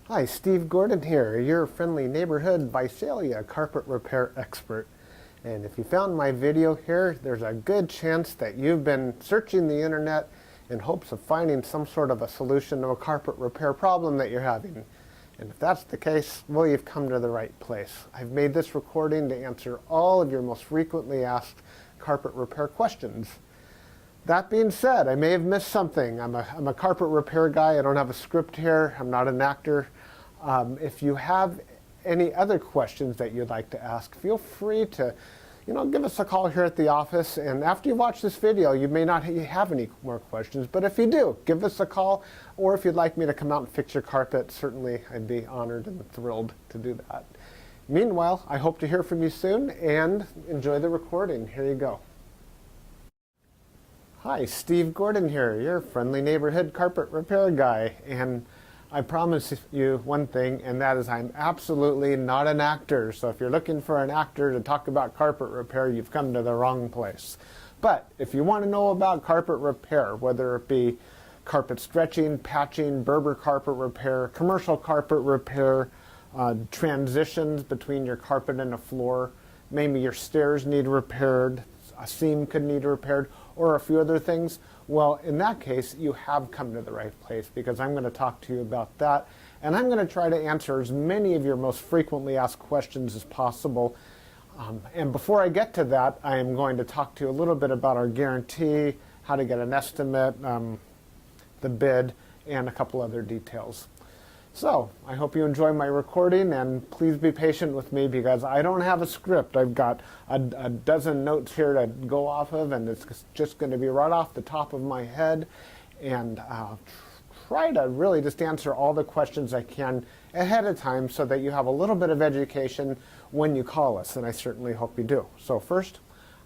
Hi, Steve Gordon here, your friendly neighborhood Visalia carpet repair expert. And if you found my video here, there's a good chance that you've been searching the internet in hopes of finding some sort of a solution to a carpet repair problem that you're having. And if that's the case, well, you've come to the right place. I've made this recording to answer all of your most frequently asked carpet repair questions. That being said, I may have missed something. I'm a carpet repair guy. I don't have a script here. I'm not an actor. If you have any other questions that you'd like to ask, feel free to, give us a call here at the office. And after you watch this video, you may not have any more questions. But if you do, give us a call. Or if you'd like me to come out and fix your carpet, certainly I'd be honored and thrilled to do that. Meanwhile, I hope to hear from you soon and enjoy the recording. Here you go. Hi, Steve Gordon here, your friendly neighborhood carpet repair guy. And I promise you one thing, and that is I'm absolutely not an actor. So if you're looking for an actor to talk about carpet repair, you've come to the wrong place. But if you want to know about carpet repair, whether it be carpet stretching, patching, Berber carpet repair, commercial carpet repair, transitions between your carpet and a floor, maybe your stairs need repaired, a seam could need repaired, or a few other things, well, in that case, you have come to the right place because I'm going to talk to you about that. And I'm going to try to answer as many of your most frequently asked questions as possible. And before I get to that, I am going to talk to you a little bit about our guarantee, how to get an estimate, the bid, and a couple other details. So, I hope you enjoy my recording, and please be patient with me because I don't have a script. I've got a dozen notes here to go off of, and it's just going to be right off the top of my head. And I'll try to really just answer all the questions I can ahead of time so that you have a little bit of education when you call us, and I certainly hope you do. So first,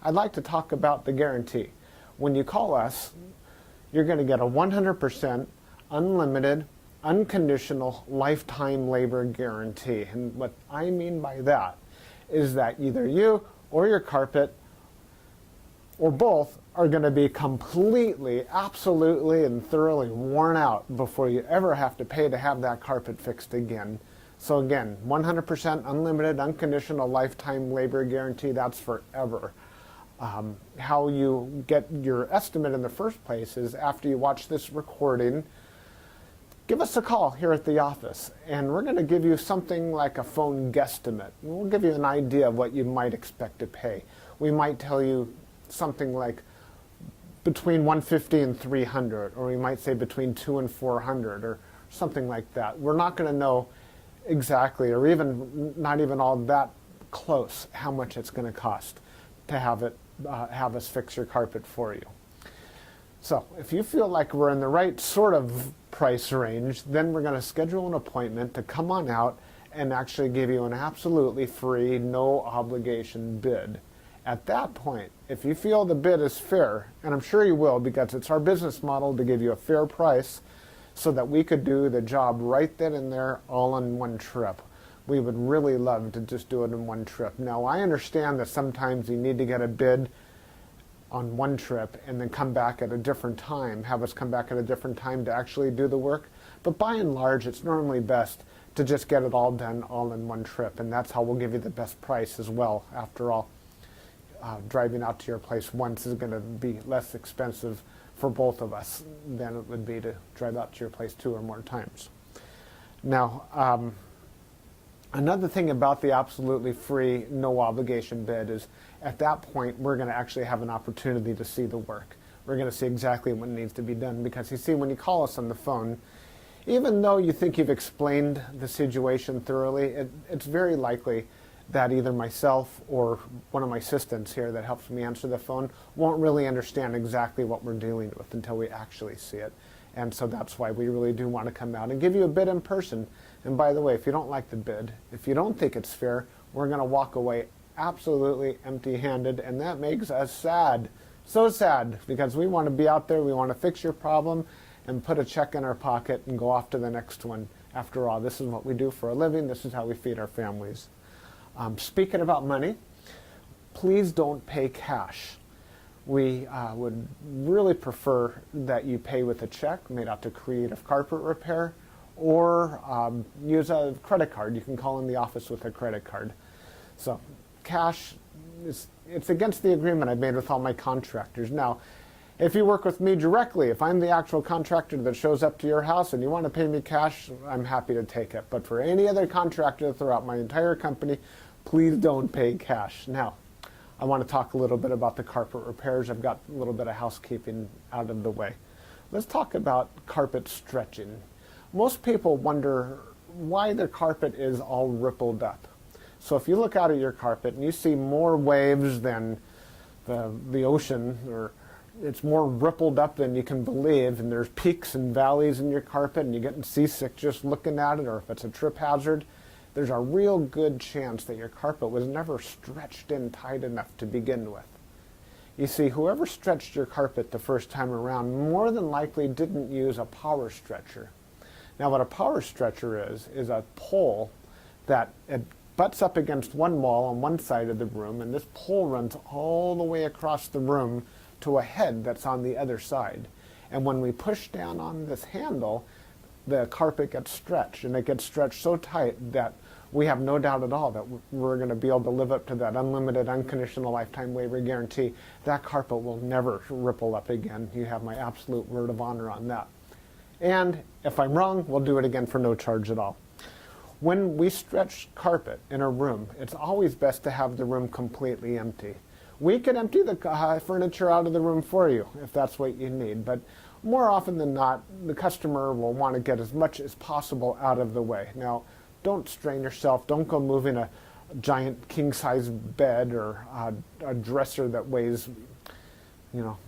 I'd like to talk about the guarantee. When you call us, you're going to get a 100% unlimited unconditional lifetime labor guarantee. And what I mean by that is that either you or your carpet or both are going to be completely, absolutely, and thoroughly worn out before you ever have to pay to have that carpet fixed again. So again, 100% unlimited, unconditional lifetime labor guarantee, that's forever. How you get your estimate in the first place is after you watch this recording, give us a call here at the office, and we're going to give you something like a phone guesstimate. We'll give you an idea of what you might expect to pay. We might tell you something like between $150 and $300, or we might say between $200 and $400, or something like that. We're not going to know exactly, or even not even all that close, how much it's going to cost to have us fix your carpet for you. So if you feel like we're in the right sort of price range, then we're going to schedule an appointment to come on out and actually give you an absolutely free, no obligation bid. At that point, if you feel the bid is fair, and I'm sure you will because it's our business model to give you a fair price so that we could do the job right then and there all in one trip. We would really love to just do it in one trip. Now, I understand that sometimes you need to get a bid on one trip and then come back at a different time, have us come back at a different time to actually do the work. But by and large, it's normally best to just get it all done all in one trip, and that's how we'll give you the best price as well. After all, driving out to your place once is going to be less expensive for both of us than it would be to drive out to your place 2 or more times. Now, another thing about the absolutely free, no obligation bid is at that point, we're going to actually have an opportunity to see the work. We're going to see exactly what needs to be done because you see, when you call us on the phone, even though you think you've explained the situation thoroughly, it's very likely that either myself or one of my assistants here that helps me answer the phone won't really understand exactly what we're dealing with until we actually see it. And so that's why we really do want to come out and give you a bid in person. And by the way, if you don't like the bid, if you don't think it's fair, we're going to walk away absolutely empty-handed, and that makes us sad. So sad, because we want to be out there, we want to fix your problem and put a check in our pocket and go off to the next one. After all, this is what we do for a living, this is how we feed our families. Speaking about money, please don't pay cash. We would really prefer that you pay with a check made out to Creative Carpet Repair or use a credit card. You can call in the office with a credit card. So cash, it's against the agreement I've made with all my contractors. Now, if you work with me directly, if I'm the actual contractor that shows up to your house and you want to pay me cash, I'm happy to take it. But for any other contractor throughout my entire company, please don't pay cash. Now, I want to talk a little bit about the carpet repairs. I've got a little bit of housekeeping out of the way. Let's talk about carpet stretching. Most people wonder why their carpet is all rippled up. So if you look out at your carpet and you see more waves than the ocean, or it's more rippled up than you can believe, and there's peaks and valleys in your carpet and you're getting seasick just looking at it, or if it's a trip hazard, there's a real good chance that your carpet was never stretched in tight enough to begin with. You see, whoever stretched your carpet the first time around more than likely didn't use a power stretcher. Now what a power stretcher is a pole that it butts up against one wall on one side of the room, and this pole runs all the way across the room to a head that's on the other side. And when we push down on this handle, the carpet gets stretched, and it gets stretched so tight that we have no doubt at all that we're going to be able to live up to that unlimited, unconditional lifetime waiver guarantee. That carpet will never ripple up again. You have my absolute word of honor on that. And if I'm wrong, we'll do it again for no charge at all. When we stretch carpet in a room, it's always best to have the room completely empty. We can empty the furniture out of the room for you if that's what you need, but more often than not, the customer will want to get as much as possible out of the way. Now, don't strain yourself. Don't go moving a giant king-size bed or a dresser that weighs,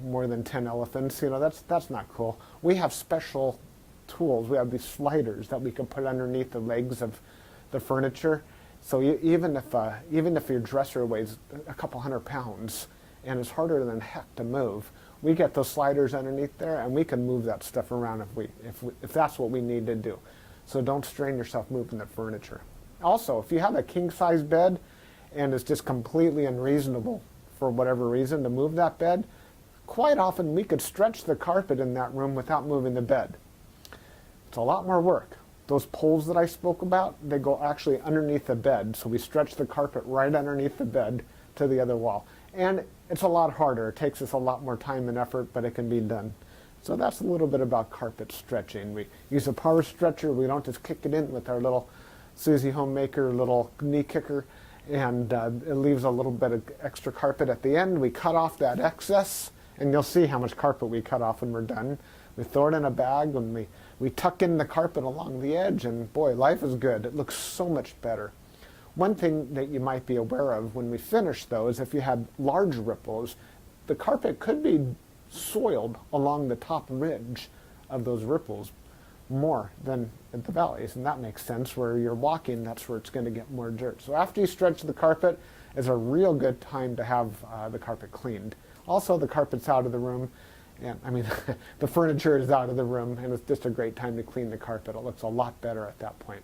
more than 10 elephants. That's not cool. We have special tools. We have these sliders that we can put underneath the legs of the furniture. So even if your dresser weighs a couple hundred pounds and it's harder than heck to move, we get those sliders underneath there and we can move that stuff around if that's what we need to do. So don't strain yourself moving the furniture. Also, if you have a king-size bed and it's just completely unreasonable for whatever reason to move that bed, quite often we could stretch the carpet in that room without moving the bed. It's a lot more work. Those poles that I spoke about, they go actually underneath the bed, so we stretch the carpet right underneath the bed to the other wall. And it's a lot harder. It takes us a lot more time and effort, but it can be done. So that's a little bit about carpet stretching. We use a power stretcher. We don't just kick it in with our little Susie Homemaker little knee kicker, and it leaves a little bit of extra carpet at the end. We cut off that excess, and you'll see how much carpet we cut off when we're done. We throw it in a bag, and we tuck in the carpet along the edge, and boy, life is good. It looks so much better. One thing that you might be aware of when we finish, though, is if you had large ripples, the carpet could be soiled along the top ridge of those ripples more than at the valleys, and that makes sense. Where you're walking, that's where it's going to get more dirt. So after you stretch the carpet is a real good time to have the carpet cleaned. Also, the carpet's out of the room, and the furniture is out of the room, and it's just a great time to clean the carpet. It looks a lot better at that point.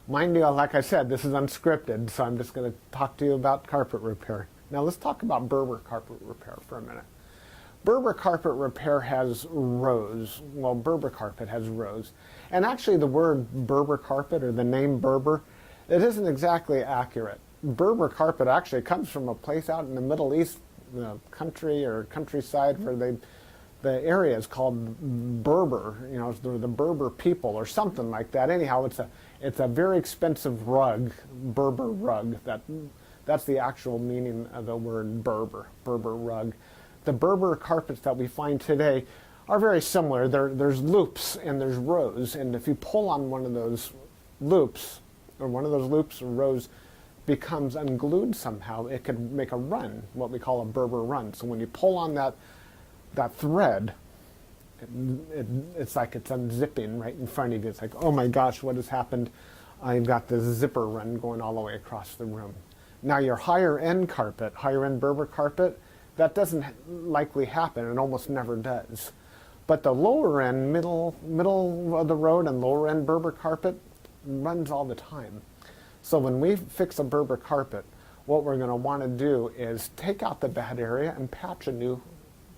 Mind you, like I said, this is unscripted, so I'm just going to talk to you about carpet repair. Now let's talk about Berber carpet repair for a minute. Berber carpet repair has rows. Well, Berber carpet has rows. And actually the word Berber carpet, or the name Berber, it isn't exactly accurate. Berber carpet actually comes from a place out in the Middle East, country or countryside, where the area is called Berber. The Berber people or something like that. Anyhow, it's a very expensive rug, Berber rug. That's the actual meaning of the word Berber rug. The Berber carpets that we find today are very similar. There's loops and there's rows, and if you pull on one of those loops, or rows becomes unglued somehow, it could make a run, what we call a Berber run. So when you pull on that thread, it's like it's unzipping right in front of you. It's like, oh my gosh, what has happened? I've got this zipper run going all the way across the room. Now your higher end Berber carpet, that doesn't likely happen. It almost never does. But the lower end, middle of the road and lower end Berber carpet runs all the time. So when we fix a Berber carpet, what we're going to want to do is take out the bad area and patch a new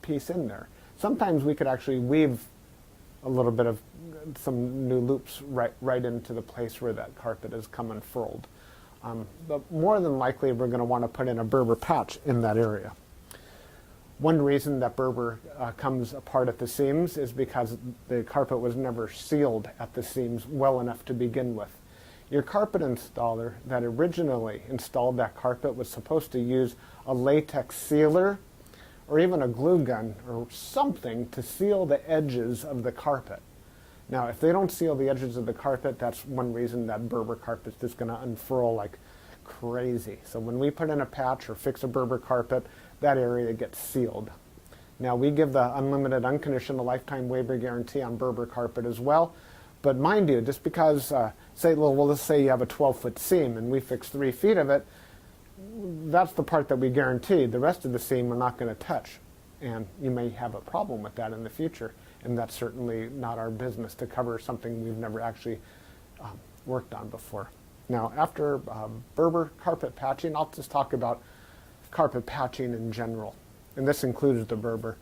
piece in there. Sometimes we could actually weave a little bit of some new loops right into the place where that carpet is come unfurled. But more than likely, we're going to want to put in a Berber patch in that area. One reason that Berber comes apart at the seams is because the carpet was never sealed at the seams well enough to begin with. Your carpet installer that originally installed that carpet was supposed to use a latex sealer or even a glue gun or something to seal the edges of the carpet. Now, if they don't seal the edges of the carpet, that's one reason that Berber carpet is just going to unfurl like crazy. So when we put in a patch or fix a Berber carpet, that area gets sealed. Now, we give the unlimited, unconditional lifetime waiver guarantee on Berber carpet as well. But mind you, just because, let's say you have a 12-foot seam and we fix 3 feet of it, that's the part that we guarantee. The rest of the seam we're not going to touch. And you may have a problem with that in the future. And that's certainly not our business to cover something we've never actually worked on before. Now, after Berber carpet patching, I'll just talk about carpet patching in general. And this includes the Berber.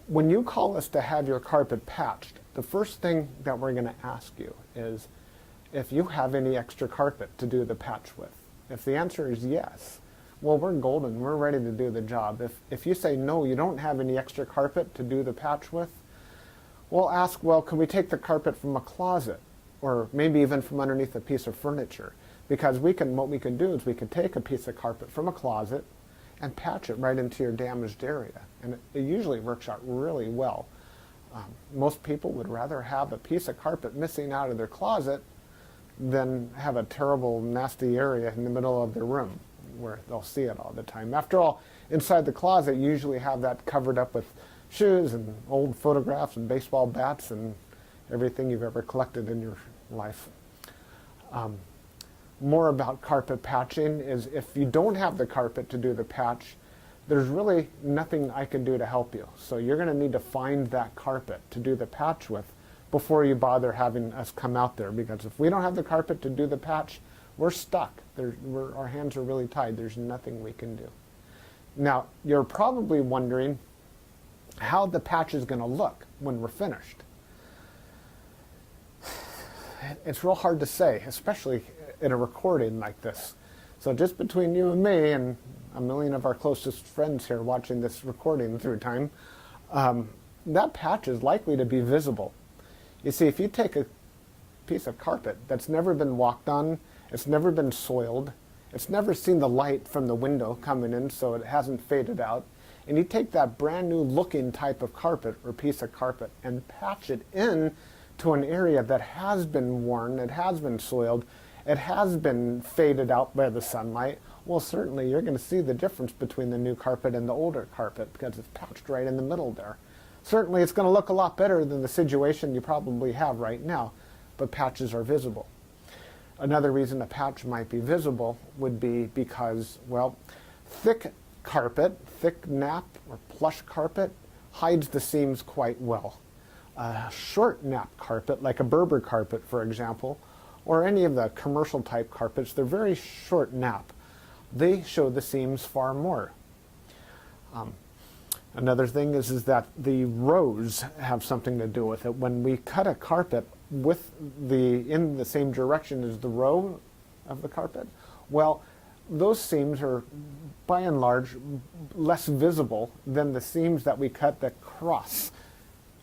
When you call us to have your carpet patched, the first thing that we're going to ask you is if you have any extra carpet to do the patch with. If the answer is yes, well, we're golden. We're ready to do the job. If you say no, you don't have any extra carpet to do the patch with, we'll ask, well, can we take the carpet from a closet or maybe even from underneath a piece of furniture? Because what we can do is we can take a piece of carpet from a closet and patch it right into your damaged area. And it usually works out really well. Most people would rather have a piece of carpet missing out of their closet than have a terrible, nasty area in the middle of their room where they'll see it all the time. After all, inside the closet, you usually have that covered up with shoes and old photographs and baseball bats and everything you've ever collected in your life. More about carpet patching is if you don't have the carpet to do the patch, there's really nothing I can do to help you. So you're going to need to find that carpet to do the patch with before you bother having us come out there, because if we don't have the carpet to do the patch, we're stuck. Our hands are really tied. There's nothing we can do. Now, you're probably wondering how the patch is going to look when we're finished. It's real hard to say, especially in a recording like this. So just between you and me and a million of our closest friends here watching this recording through time, that patch is likely to be visible. You see, if you take a piece of carpet that's never been walked on, it's never been soiled, it's never seen the light from the window coming in so it hasn't faded out, and you take that brand new looking type of carpet or piece of carpet and patch it in to an area that has been worn, it has been soiled, it has been faded out by the sunlight, well, certainly you're going to see the difference between the new carpet and the older carpet because it's patched right in the middle there. Certainly it's going to look a lot better than the situation you probably have right now, but patches are visible. Another reason a patch might be visible would be because, well, thick carpet, thick nap or plush carpet hides the seams quite well. Short nap carpet, like a Berber carpet, for example, or any of the commercial type carpets, they're very short nap. They show the seams far more. Another thing is that the rows have something to do with it. When we cut a carpet in the same direction as the row of the carpet, well, those seams are by and large less visible than the seams that we cut that cross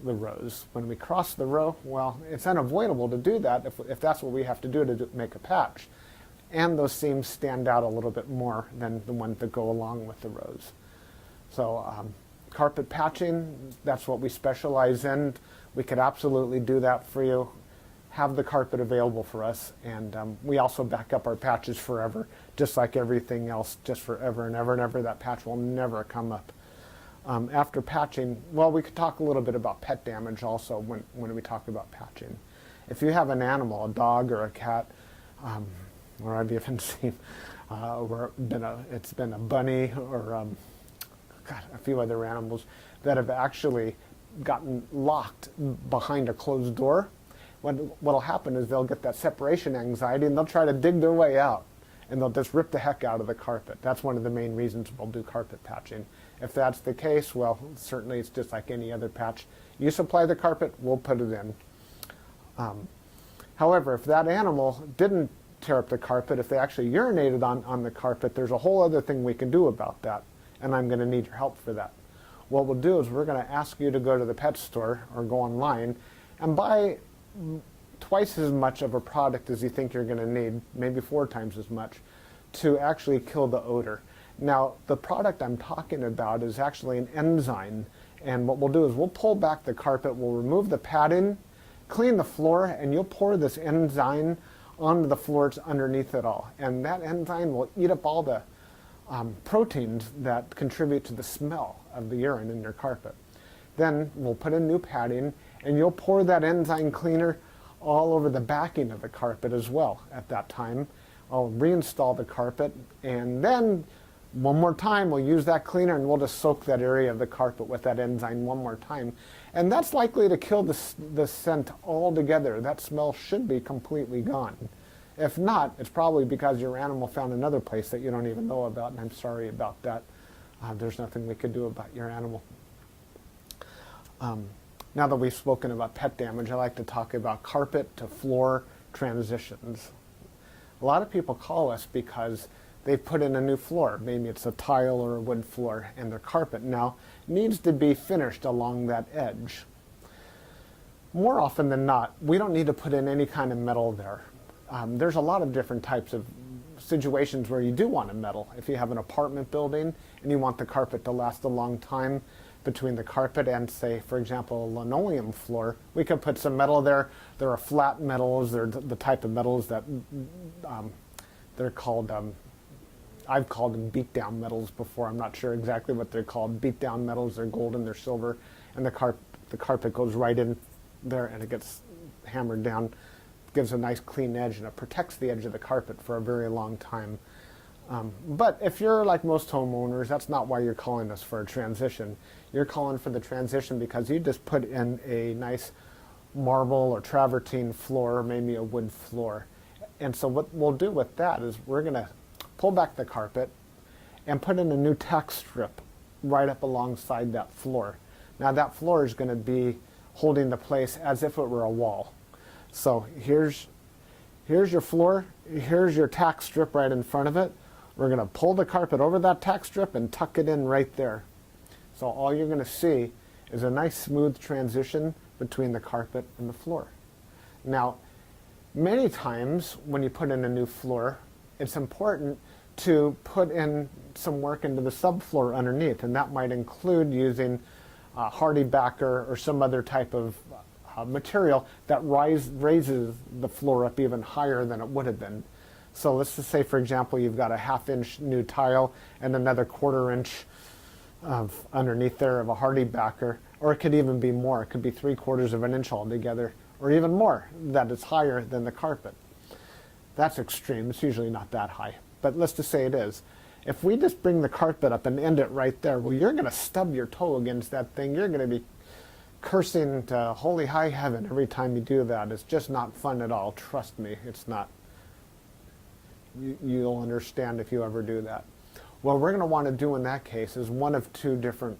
the rows. When we cross the row, well, it's unavoidable to do that if that's what we have to do to make a patch. And those seams stand out a little bit more than the ones that go along with the rows. So carpet patching, that's what we specialize in. We could absolutely do that for you. Have the carpet available for us, and we also back up our patches forever, just like everything else, just forever and ever and ever. That patch will never come up. After patching, well, we could talk a little bit about pet damage also when we talk about patching. If you have an animal, a dog or a cat, or I've even seen it's been a bunny or a few other animals that have actually gotten locked behind a closed door. What'll happen is they'll get that separation anxiety and they'll try to dig their way out and they'll just rip the heck out of the carpet. That's one of the main reasons we'll do carpet patching. If that's the case, well, certainly it's just like any other patch. You supply the carpet, we'll put it in. However, if that animal didn't tear up the carpet, if they actually urinated on the carpet, there's a whole other thing we can do about that, and I'm going to need your help for that. What we'll do is we're going to ask you to go to the pet store or go online and buy twice as much of a product as you think you're going to need, maybe 4 times as much, to actually kill the odor. Now, the product I'm talking about is actually an enzyme, and what we'll do is we'll pull back the carpet, we'll remove the padding, clean the floor, and you'll pour this enzyme onto the floors underneath it all. And that enzyme will eat up all the proteins that contribute to the smell of the urine in your carpet. Then we'll put in new padding, and you'll pour that enzyme cleaner all over the backing of the carpet as well at that time. I'll reinstall the carpet, and then one more time we'll use that cleaner, and we'll just soak that area of the carpet with that enzyme one more time. And that's likely to kill the scent altogether. That smell should be completely gone. If not, it's probably because your animal found another place that you don't even know about, and I'm sorry about that. There's nothing we could do about your animal. Now that we've spoken about pet damage, I like to talk about carpet to floor transitions. A lot of people call us because they put in a new floor. Maybe it's a tile or a wood floor, and their carpet now needs to be finished along that edge. More often than not, we don't need to put in any kind of metal there. There's a lot of different types of situations where you do want a metal. If you have an apartment building and you want the carpet to last a long time between the carpet and, say, for example, a linoleum floor, we could put some metal there. There are flat metals. They're the type of metals that they're called, I've called them beat-down metals before. I'm not sure exactly what they're called. Beat-down metals, they're golden, they're silver, and the carpet goes right in there and it gets hammered down. Gives a nice clean edge, and it protects the edge of the carpet for a very long time. But if you're like most homeowners, that's not why you're calling us for a transition. You're calling for the transition because you just put in a nice marble or travertine floor, maybe a wood floor. And so what we'll do with that is we're going to pull back the carpet and put in a new tack strip right up alongside that floor. Now that floor is going to be holding the place as if it were a wall. So here's your floor, here's your tack strip right in front of it. We're going to pull the carpet over that tack strip and tuck it in right there. So all you're going to see is a nice smooth transition between the carpet and the floor. Now, many times when you put in a new floor, it's important to put in some work into the subfloor underneath, and that might include using hardy backer or some other type of material that raises the floor up even higher than it would have been. So let's just say, for example, you've got a 1/2 inch new tile and another 1/4 inch of underneath there of a hardy backer, or it could even be more. It could be 3/4 of an inch altogether, or even more, that is higher than the carpet. That's extreme. It's usually not that high, but let's just say it is. If we just bring the carpet up and end it right there, well, you're going to stub your toe against that thing. You're going to be cursing to holy high heaven every time you do that. It's just not fun at all. Trust me, it's not. You'll understand if you ever do that. What we're going to want to do in that case is one of 2 different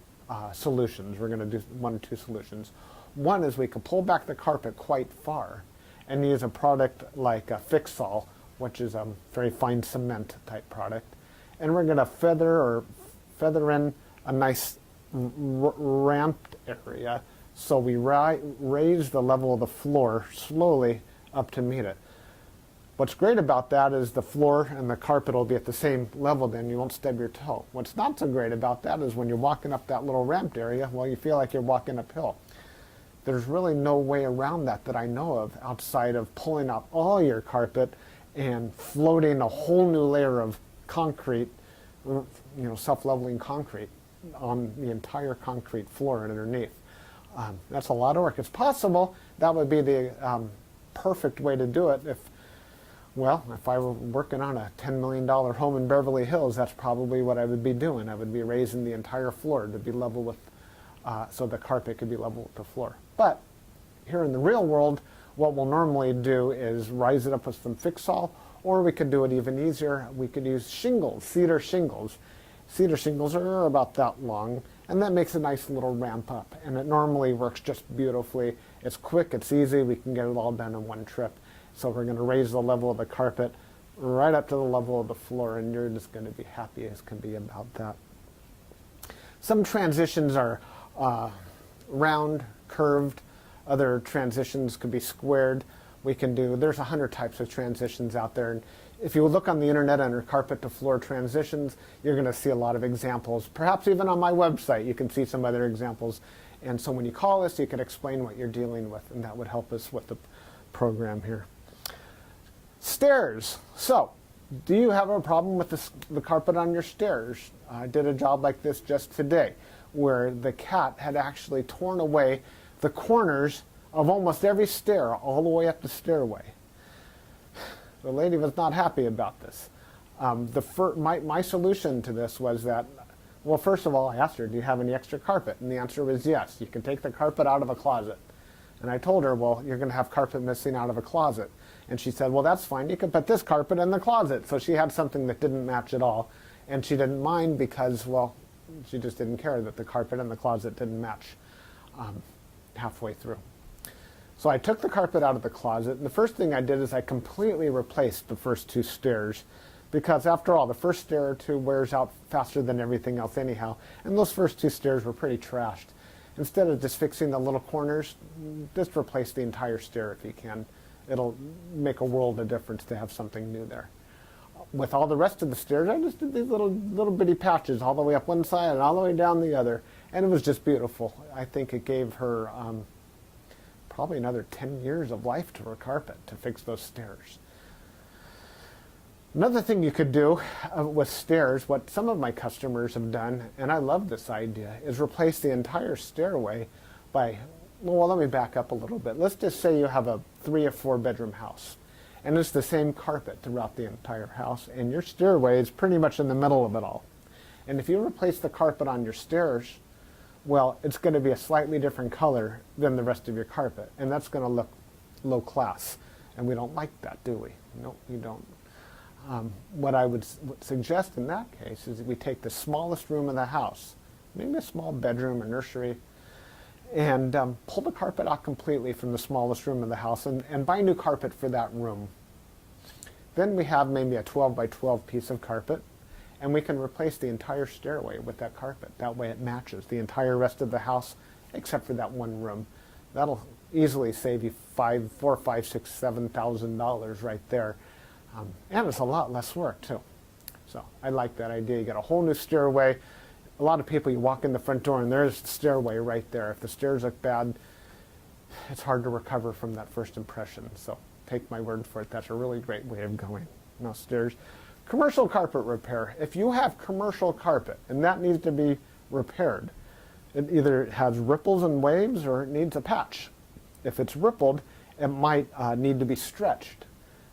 solutions. We're going to do 1 of 2 solutions. One is we can pull back the carpet quite far and use a product like a Fix-All, which is a very fine cement type product. And we're going to feather in a nice ramped area, so we raise the level of the floor slowly up to meet it. What's great about that is the floor and the carpet will be at the same level, then you won't stub your toe. What's not so great about that is when you're walking up that little ramped area, well, you feel like you're walking uphill. There's really no way around that I know of outside of pulling out all your carpet and floating a whole new layer of concrete, self-leveling concrete on the entire concrete floor and underneath. That's a lot of work. It's possible. That would be the perfect way to do it if I were working on a $10 million home in Beverly Hills, that's probably what I would be doing. I would be raising the entire floor to be level with, so the carpet could be level with the floor. But here in the real world, what we'll normally do is rise it up with some Fix-All, or we could do it even easier. We could use shingles, cedar shingles. Cedar shingles are about that long, And that makes a nice little ramp up. And it normally works just beautifully. It's quick, it's easy, we can get it all done in one trip. So we're going to raise the level of the carpet right up to the level of the floor, and you're just going to be happy as can be about that. Some transitions are round, curved. Other transitions could be squared. There's 100 types of transitions out there. And if you look on the internet under carpet to floor transitions, you're going to see a lot of examples. Perhaps even on my website, you can see some other examples. And so when you call us, you can explain what you're dealing with, and that would help us with the program here. Stairs. So, do you have a problem with the carpet on your stairs? I did a job like this just today, where the cat had actually torn away the corners of almost every stair all the way up the stairway. The lady was not happy about this. My solution to this was that, well, first of all, I asked her, do you have any extra carpet? And the answer was yes. You can take the carpet out of a closet. And I told her, well, you're going to have carpet missing out of a closet. And she said, well, that's fine. You can put this carpet in the closet. So she had something that didn't match at all. And she didn't mind because, well, she just didn't care that the carpet in the closet didn't match halfway through. So I took the carpet out of the closet, and the first thing I did is I completely replaced the first two stairs, because after all, the first stair or two wears out faster than everything else anyhow, and those first two stairs were pretty trashed. Instead of just fixing the little corners, just replace the entire stair if you can. It'll make a world of difference to have something new there. With all the rest of the stairs, I just did these little bitty patches all the way up one side and all the way down the other, and it was just beautiful. I think it gave her probably another 10 years of life to her carpet to fix those stairs. Another thing you could do with stairs, what some of my customers have done, and I love this idea, is replace the entire stairway by, well, let me back up a little bit. Let's just say you have a 3 or 4 bedroom house, and it's the same carpet throughout the entire house, and your stairway is pretty much in the middle of it all. And if you replace the carpet on your stairs, well, it's going to be a slightly different color than the rest of your carpet, and that's going to look low class, and we don't like that, do we? No, you don't. What I would suggest in that case is that we take the smallest room in the house, maybe a small bedroom or nursery, and pull the carpet out completely from the smallest room in the house and buy new carpet for that room. Then we have maybe a 12 by 12 piece of carpet, and we can replace the entire stairway with that carpet. That way it matches the entire rest of the house except for that one room. That'll easily save you $4,000, $5,000, $6,000, $7,000 right there. And it's a lot less work too. So I like that idea. You get a whole new stairway. A lot of people, you walk in the front door and there's the stairway right there. If the stairs look bad, it's hard to recover from that first impression. So take my word for it. That's a really great way of going. No stairs. Commercial carpet repair. If you have commercial carpet and that needs to be repaired, it either has ripples and waves or it needs a patch. If it's rippled, it might need to be stretched.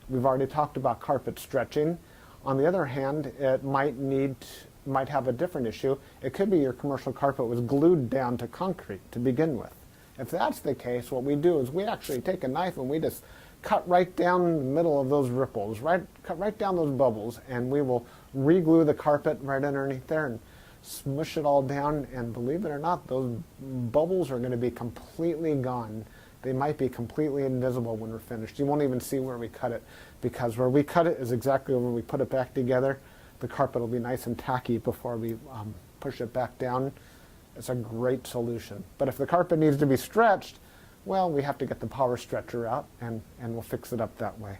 We've already talked about carpet stretching. On the other hand, it might have a different issue. It could be your commercial carpet was glued down to concrete to begin with. If that's the case, what we do is we actually take a knife and we just cut right down the middle of those ripples, cut right down those bubbles, and we will re-glue the carpet right underneath there and smush it all down, and believe it or not, those bubbles are going to be completely gone. They might be completely invisible when we're finished. You won't even see where we cut it, because where we cut it is exactly where we put it back together. The carpet will be nice and tacky before we push it back down. It's a great solution. But if the carpet needs to be stretched, well, we have to get the power stretcher out, and we'll fix it up that way.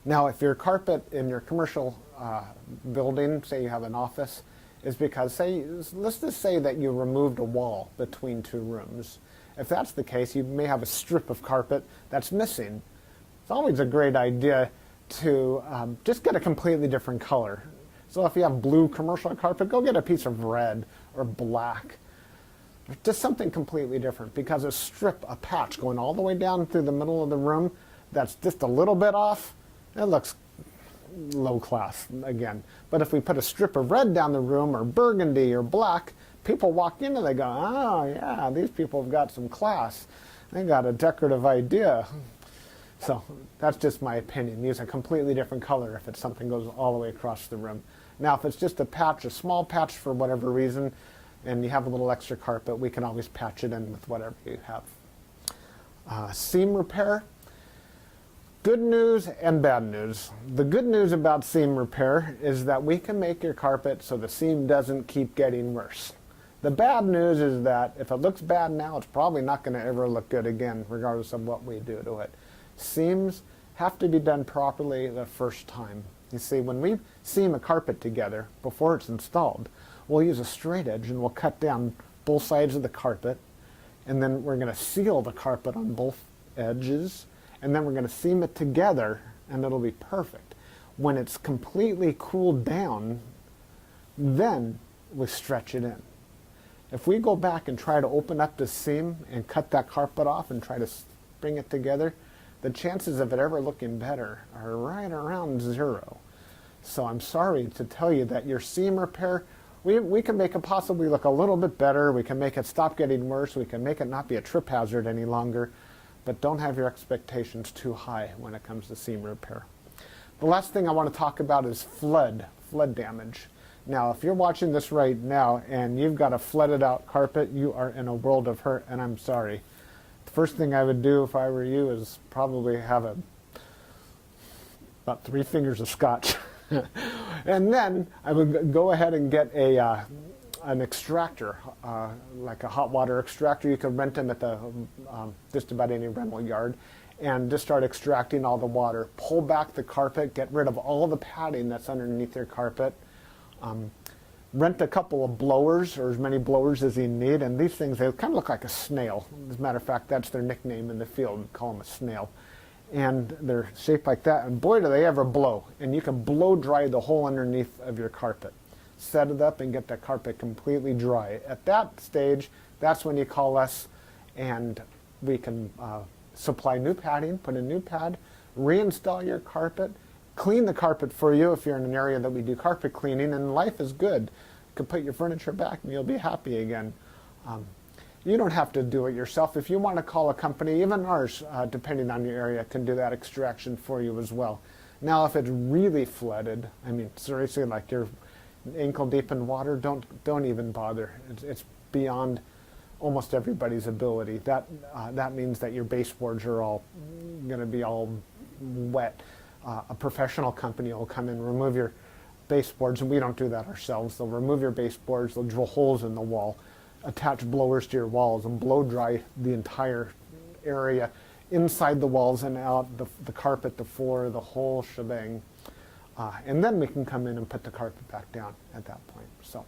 Now, if your carpet in your commercial building, say you have an office, is because, let's just say that you removed a wall between two rooms. If that's the case, you may have a strip of carpet that's missing. It's always a great idea to just get a completely different color. So if you have blue commercial carpet, go get a piece of red or black. Just something completely different, because a patch going all the way down through the middle of the room that's just a little bit off, it looks low class again. But if we put a strip of red down the room, or burgundy or black, people walk in and they go, oh yeah, these people have got some class. They got a decorative idea. So that's just my opinion. Use a completely different color if it's something goes all the way across the room. Now if it's just a patch, a small patch for whatever reason, and you have a little extra carpet, we can always patch it in with whatever you have. Seam repair. Good news and bad news. The good news about seam repair is that we can make your carpet so the seam doesn't keep getting worse. The bad news is that if it looks bad now, it's probably not going to ever look good again, regardless of what we do to it. Seams have to be done properly the first time. You see, when we seam a carpet together before it's installed, we'll use a straight edge and we'll cut down both sides of the carpet, and then we're going to seal the carpet on both edges, and then we're going to seam it together, and it'll be perfect. When it's completely cooled down, then we stretch it in. If we go back and try to open up the seam and cut that carpet off and try to bring it together, the chances of it ever looking better are right around 0. So I'm sorry to tell you that your seam repair, we can make it possibly look a little bit better, we can make it stop getting worse, we can make it not be a trip hazard any longer, but don't have your expectations too high when it comes to seam repair. The last thing I want to talk about is flood damage. Now, if you're watching this right now and you've got a flooded out carpet, you are in a world of hurt, and I'm sorry. The first thing I would do if I were you is probably have about 3 fingers of scotch. And then I would go ahead and get an extractor, like a hot water extractor. You can rent them at the just about any rental yard, and just start extracting all the water. Pull back the carpet, get rid of all the padding that's underneath your carpet. Rent a couple of blowers, or as many blowers as you need, and these things, they kind of look like a snail. As a matter of fact, that's their nickname in the field. We call them a snail. And they're shaped like that, and boy do they ever blow. And you can blow dry the whole underneath of your carpet. Set it up and get that carpet completely dry. At that stage, that's when you call us, and we can supply new padding, put a new pad, reinstall your carpet, clean the carpet for you if you're in an area that we do carpet cleaning, and life is good. You can put your furniture back and you'll be happy again. You don't have to do it yourself. If you want to call a company, even ours, depending on your area, can do that extraction for you as well. Now, if it's really flooded, I mean, seriously, like you're ankle deep in water, don't even bother. It's beyond almost everybody's ability. That means that your baseboards are all going to be all wet. A professional company will come in, remove your baseboards, and we don't do that ourselves. They'll remove your baseboards, they'll drill holes in the wall, attach blowers to your walls, and blow dry the entire area, inside the walls and out, the carpet, the floor, the whole shebang. And then we can come in and put the carpet back down at that point. So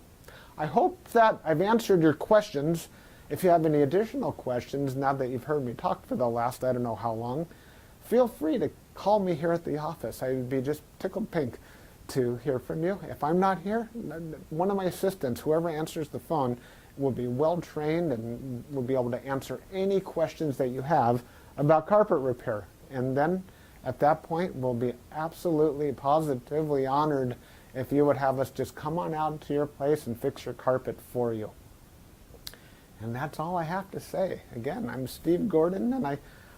I hope that I've answered your questions. If you have any additional questions, now that you've heard me talk for the last I don't know how long, feel free to call me here at the office. I would be just tickled pink to hear from you. If I'm not here, one of my assistants, whoever answers the phone, will be well trained and will be able to answer any questions that you have about carpet repair. And then at that point, we'll be absolutely positively honored if you would have us just come on out to your place and fix your carpet for you. And that's all I have to say. Again, I'm Steve Gordon, and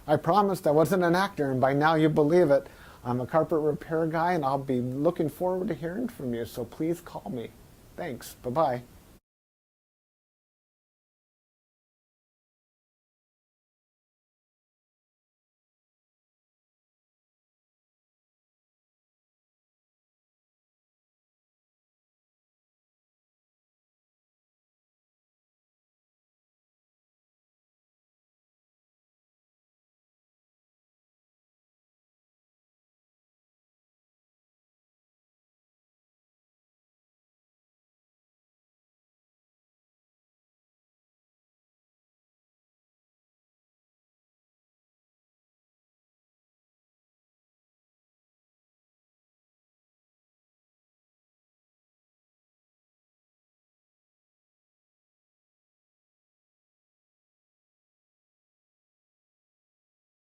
I promised I wasn't an actor, and by now you believe it. I'm a carpet repair guy, and I'll be looking forward to hearing from you, so please call me. Thanks. Bye-bye.